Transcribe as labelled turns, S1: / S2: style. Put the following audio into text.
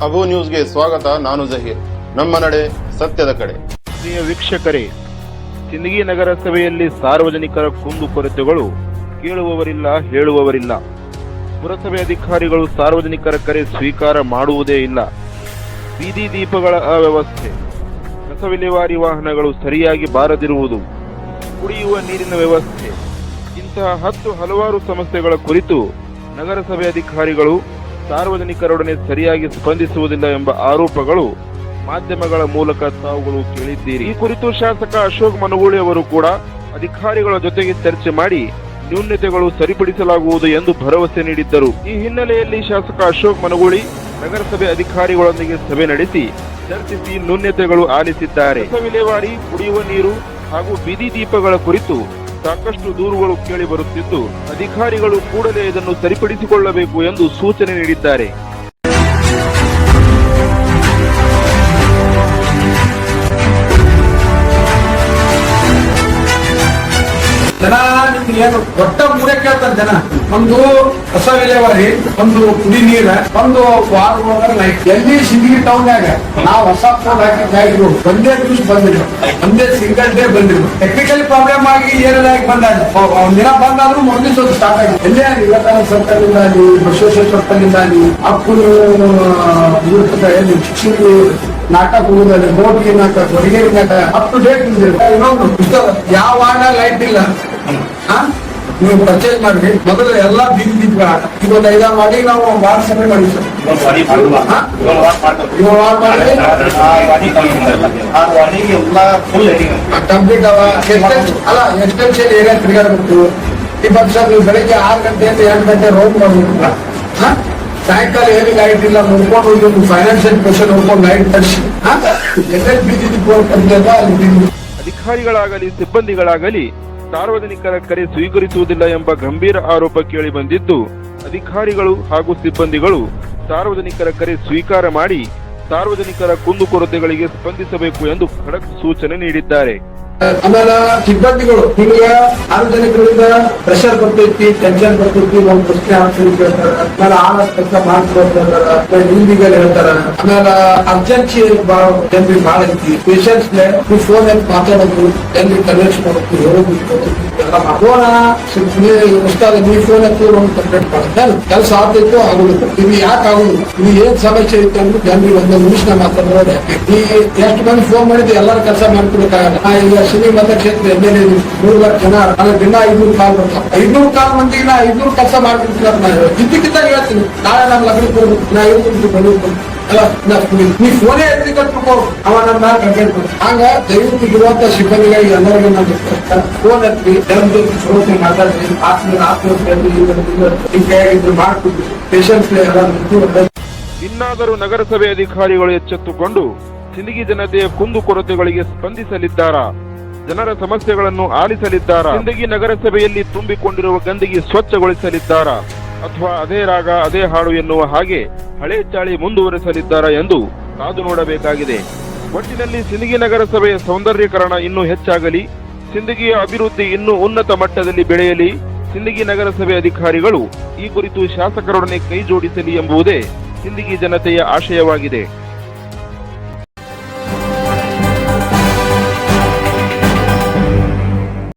S1: ಅಬು ನ್ಯೂಸ್ಗೆ ಸ್ವಾಗತ. ನಾನು ಜಹೀರ್. ನಮ್ಮ ನಡೆ ಸತ್ಯದ ಕಡೆ.
S2: ಪ್ರಿಯ ವೀಕ್ಷಕರೇ, ಸಿಂದಗಿ ನಗರಸಭೆಯಲ್ಲಿ ಸಾರ್ವಜನಿಕರ ಕುಂದುಕೊರತೆಗಳು ಕೇಳುವವರಿಲ್ಲ, ಹೇಳುವವರಿಲ್ಲ. ಪುರಸಭೆ ಅಧಿಕಾರಿಗಳು ಸಾರ್ವಜನಿಕರ ಕರೆ ಸ್ವೀಕಾರ ಮಾಡುವುದೇ ಇಲ್ಲ. ಬೀದಿ ದೀಪಗಳ ಅವ್ಯವಸ್ಥೆ, ಕಸ ವಿಲೇವಾರಿ ವಾಹನಗಳು ಸರಿಯಾಗಿ ಬಾರದಿರುವುದು, ಕುಡಿಯುವ ನೀರಿನ ವ್ಯವಸ್ಥೆ, ಇಂತಹ ಹಲವಾರು ಸಮಸ್ಯೆಗಳ ಕುರಿತು ನಗರಸಭೆ ಅಧಿಕಾರಿಗಳು ಸಾರ್ವಜನಿಕರೊಡನೆ ಸರಿಯಾಗಿ ಸ್ಪಂದಿಸುವುದಿಲ್ಲ ಎಂಬ ಆರೋಪಗಳು ಮಾಧ್ಯಮಗಳ ಮೂಲಕ ತಾವುಗಳು ಕೇಳಿದ್ದೀರಿ. ಈ ಕುರಿತು ಶಾಸಕ ಅಶೋಕ್ ಮನಗೂಳಿ ಅವರು ಕೂಡ ಅಧಿಕಾರಿಗಳ ಜೊತೆಗೆ ಚರ್ಚೆ ಮಾಡಿ ನ್ಯೂನತೆಗಳು ಸರಿಪಡಿಸಲಾಗುವುದು ಎಂದು ಭರವಸೆ ನೀಡಿದ್ದರು. ಈ ಹಿನ್ನೆಲೆಯಲ್ಲಿ ಶಾಸಕ ಅಶೋಕ್ ಮನಗೂಳಿ ನಗರಸಭೆ ಅಧಿಕಾರಿಗಳೊಂದಿಗೆ ಸಭೆ ನಡೆಸಿ ಚರ್ಚಿಸಿ ನ್ಯೂನತೆಗಳು ಆಲಿಸಿದ್ದಾರೆ. ಕಸ ವಿಲೇವಾರಿ, ಕುಡಿಯುವ ನೀರು ಹಾಗೂ ಬೀದಿ ದೀಪಗಳ ಕುರಿತು ಸಾಕಷ್ಟು ದೂರುಗಳು ಕೇಳಿ ಬರುತ್ತಿದ್ದು, ಅಧಿಕಾರಿಗಳು ಕೂಡಲೇ ಇದನ್ನು ಸರಿಪಡಿಸಿಕೊಳ್ಳಬೇಕು ಎಂದು ಸೂಚನೆ ನೀಡಿದ್ದಾರೆ.
S3: ಜನ ನಿಮ್ಗೆ ಏನು ಒಟ್ಟ ಮೂರೇ ಕೇಳ್ತಾರೆ ಜನ. ಒಂದು ಕಸ ವಿಲೇವಾರಿ, ಒಂದು ಕುಡಿ ನೀರ, ಒಂದು ವಾರ ಲೈಟ್. ಎಲ್ಲಿ ಸಿಂದಗಿ ಟೌನ್ಯಾಗ ನಾವು ಹೊಸ ಫೋನ್ ಹಾಕಿದ್ರು ಒಂದೇ ದಿವಸ ಬಂದಿದ್ರು, ಒಂದೇ ಸಿಂಗಲ್ ಡೇ ಬಂದಿದ್ರು. ಟೆಕ್ನಿಕಲ್ ಪ್ರಾಬ್ಲಮ್ ಆಗಿ ಏನಾಗಿ ಬಂದಾಗ ಒಂದಿನ ಬಂದಾದ್ರೂ ಮೊದಲು ಸ್ವಲ್ಪ ಸ್ಟಾರ್ಟ್ ಆಗಿದೆ. ಎಲ್ಲೇ ವಿವೇಕಾನಂದ ಸರ್ಕಲ್ನಿಂದ ಅಲ್ಲಿ, ಬಸವೇಶ್ವರ ಸರ್ಕಲ್ನಿಂದ ಅಲ್ಲಿ, ಅಪ್ಪು ಶಿಕ್ಷಣ ನಾಟಕ ಹೋಗುದಲ್ಲಿ, ಬೋಟ್ಗೆ ನಾಟಕ, ಹೊರಗೆ ನಾಟಕ, ಅಪ್ ಟು ಡೇಟ್ ಇನ್ನೊಂದು ಯಾವ ವಾರ್ಡ್ ಲೈಟ್ ಇಲ್ಲ. ನೀವು ಪರ್ಚೇಸ್ ಮಾಡಿ ಮೊದಲು ಎಲ್ಲಾ ಬೀದಿ ದೀಪಗಳ ಇವತ್ತು 5 ಮಾಡಿ ನಾವು ವಾರ್ಡ್ ಸಭೆ ಮಾಡಿ ಸರ್. ಕಂಪ್ಲೀಟ್ ಅಲ್ಲ, ಎಕ್ಸ್ಟೆನ್ಷನ್ ಏರಿಯಾ ತಿರುಗಾಡ್ಬೇಕು. ಈ ಪಕ್ಷ ನೀವು ಬೆಳಿಗ್ಗೆ 6 ಗಂಟೆಯಿಂದ 8 ಗಂಟೆ ರೋಡ್ ಮಾಡ್ಬೇಕು. ಸಾಯಂಕಾಲ ಏನು ಲೈಟ್ ಇಲ್ಲ, ನೋಡ್ಕೊಂಡು ಹೋಗಿ ಫೈನಾನ್ಷಿಯಲ್ ಪ್ರೆಷರ್ ನೋಡ್ಕೊಂಡು ಲೈಟ್ ತರಿಸಿ ಎಲ್ಲೆಲ್ಲಿ ಬೀದಿ ದೀಪ ಅಲ್ಲಿ.
S2: ಅಧಿಕಾರಿಗಳಾಗಲಿ ಸಿಬ್ಬಂದಿಗಳಾಗಲಿ ಸಾರ್ವಜನಿಕರ ಕರೆ ಸ್ವೀಕರಿಸುವುದಿಲ್ಲ ಎಂಬ ಗಂಭೀರ ಆರೋಪ ಕೇಳಿ ಬಂದಿದ್ದು, ಅಧಿಕಾರಿಗಳು ಹಾಗೂ ಸಿಬ್ಬಂದಿಗಳು ಸಾರ್ವಜನಿಕರ ಕರೆ ಸ್ವೀಕಾರ ಮಾಡಿ ಸಾರ್ವಜನಿಕರ ಕುಂದುಕೊರತೆಗಳಿಗೆ ಸ್ಪಂದಿಸಬೇಕು ಎಂದು ಖಡಕ್ ಸೂಚನೆ ನೀಡಿದ್ದಾರೆ.
S3: ಆಮೇಲೆ ಸಿಬ್ಬಂದಿಗಳು ನಿಮ್ಗೆ ಸಾರ್ವಜನಿಕರಿಂದ ಪ್ರೆಷರ್ ಬರ್ತೈತಿ, ಟೆನ್ಷನ್ ಬರ್ತೈತಿ, ಒಂದು ಪ್ರಶ್ನೆ ಕೇಳ್ತಾರೆ, ಆಮೇಲೆ ಆಳ ಕೆಲಸ ಮಾಡ್ಕೊಳ್ತಾರೆ, ಹಿಂದಿಗಳು ಹೇಳ್ತಾರ. ಆಮೇಲೆ ಅರ್ಜೆನ್ಸಿ ಜನರಿಗೆ ಭಾಳ ಐತಿ. ಪೇಷನ್ಸ್ ನೀವು ಫೋನ್ ಅಲ್ಲಿ ಮಾತಾಡೋದು, ಜನರಿಗೆ ಕನ್ವೆನ್ಸ್ ಮಾಡೋದು, ಹೇಳೋದು ಫೋನ್ ನೀವು ಫೋನ್ ಒಂದು ಕಂಪ್ಲೇಂಟ್ ಮಾಡ್ತಾರೆ. ಕೆಲಸ ಆಗ್ತೈತೋ ಆಗುದಿಲ್ಲ. ಇದು ಯಾಕೆ ಆಗುದಿಲ್ಲ, ಇದು ಏನ್ ಸಮಸ್ಯೆ ಐತೆ ಅಂದ್ರೆ ಜನರಿಗೆ ಒಂದು ನಿಮಿಷ ಮಾತಾಡೋದು. ಈ ಎಷ್ಟು ಮಂದಿ ಫೋನ್ ಮಾಡಿದ್ರೆ ಎಲ್ಲರೂ ಕೆಲಸ ಮಾಡ್ಕೊಬೇಕಾಗಲ್ಲ. ಈಗ ಸಿಂದಗಿ ಮತಕ್ಷೇತ್ರ ಎಮ್ಮೆಲ್ಯೆ 3 ಲಕ್ಷ ಜನ, ದಿನ 500 ಕಾಲ್ ಬರ್ತಾವ. 500 ಕಾಲ್ ಮಂದಿಗೆ 500 ಕೆಲಸ ಮಾಡ್ಬಿಡ್ತಾರೆ. ಇದ್ದಕ್ಕಿದ್ದಾಗ ಹೇಳ್ತೀನಿ, ನಾಳೆ ನಮ್ಮ ಲಗ್ನಕ್ಕೆ ಬರ್ಬೇಕು, ನಾ ಇವ್ರು ಬಂದಿರ್ಬೇಕು ಅಲ್ಲ, ನೀ ಫೋನೇ ಎತ್ತಿಕೋ ಅವ ನಮ್ಮ ಕಂಪ್ಲೇಂಟ್ ಕೊಡು. ಹಂಗ ದಯವಿಟ್ಟು ಇರುವಂತ ಸಿಬ್ಬಂದಿಗಳಿಗೆ ಎಲ್ಲರಿಗೂ ನಾನು ಫೋನ್ ಎತ್ತಿ ಜನತೆ ಮಾತಾಡ್ರಿ, ಆತ್ಮಹತ್ಯೆ ಮಾಡ್ತೀವಿ. ಪೇಷನ್ಸ್
S2: ಇನ್ನಾದರೂ ನಗರಸಭೆ ಅಧಿಕಾರಿಗಳು ಎಚ್ಚೆತ್ತುಕೊಂಡು ಸಿಂದಗಿ ಜನತೆಯ ಕುಂದುಕೊರತೆಗಳಿಗೆ ಸ್ಪಂದಿಸಲಿದ್ದಾರಾ? ಜನರ ಸಮಸ್ಯೆಗಳನ್ನು ಆಲಿಸಲಿದ್ದಾರಾ? ಸಿಂದಗಿ ನಗರಸಭೆಯಲ್ಲಿ ತುಂಬಿಕೊಂಡಿರುವ ಗಂದಗಿ ಸ್ವಚ್ಛಗೊಳಿಸಲಿದ್ದಾರಾ? ಅಥವಾ ಅದೇ ರಾಗ ಅದೇ ಹಾಡು ಎನ್ನುವ ಹಾಗೆ ಹಳೆ ಚಾಳಿ ಮುಂದುವರೆಸಲಿದ್ದಾರಾ ಎಂದು ಕಾದು ನೋಡಬೇಕಾಗಿದೆ. ಒಟ್ಟಿನಲ್ಲಿ ಸಿಂದಗಿ ನಗರಸಭೆಯ ಸೌಂದರ್ಯೀಕರಣ ಇನ್ನೂ ಹೆಚ್ಚಾಗಲಿ, ಸಿಂದಗಿಯ ಅಭಿವೃದ್ಧಿ ಇನ್ನೂ ಉನ್ನತ ಮಟ್ಟದಲ್ಲಿ ಬೆಳೆಯಲಿ, ಸಿಂದಗಿ ನಗರಸಭೆ ಅಧಿಕಾರಿಗಳು ಈ ಕುರಿತು ಶಾಸಕರೊಡನೆ ಕೈ ಜೋಡಿಸಲಿ ಎಂಬುದೇ ಸಿಂದಗಿ ಜನತೆಯ ಆಶಯವಾಗಿದೆ.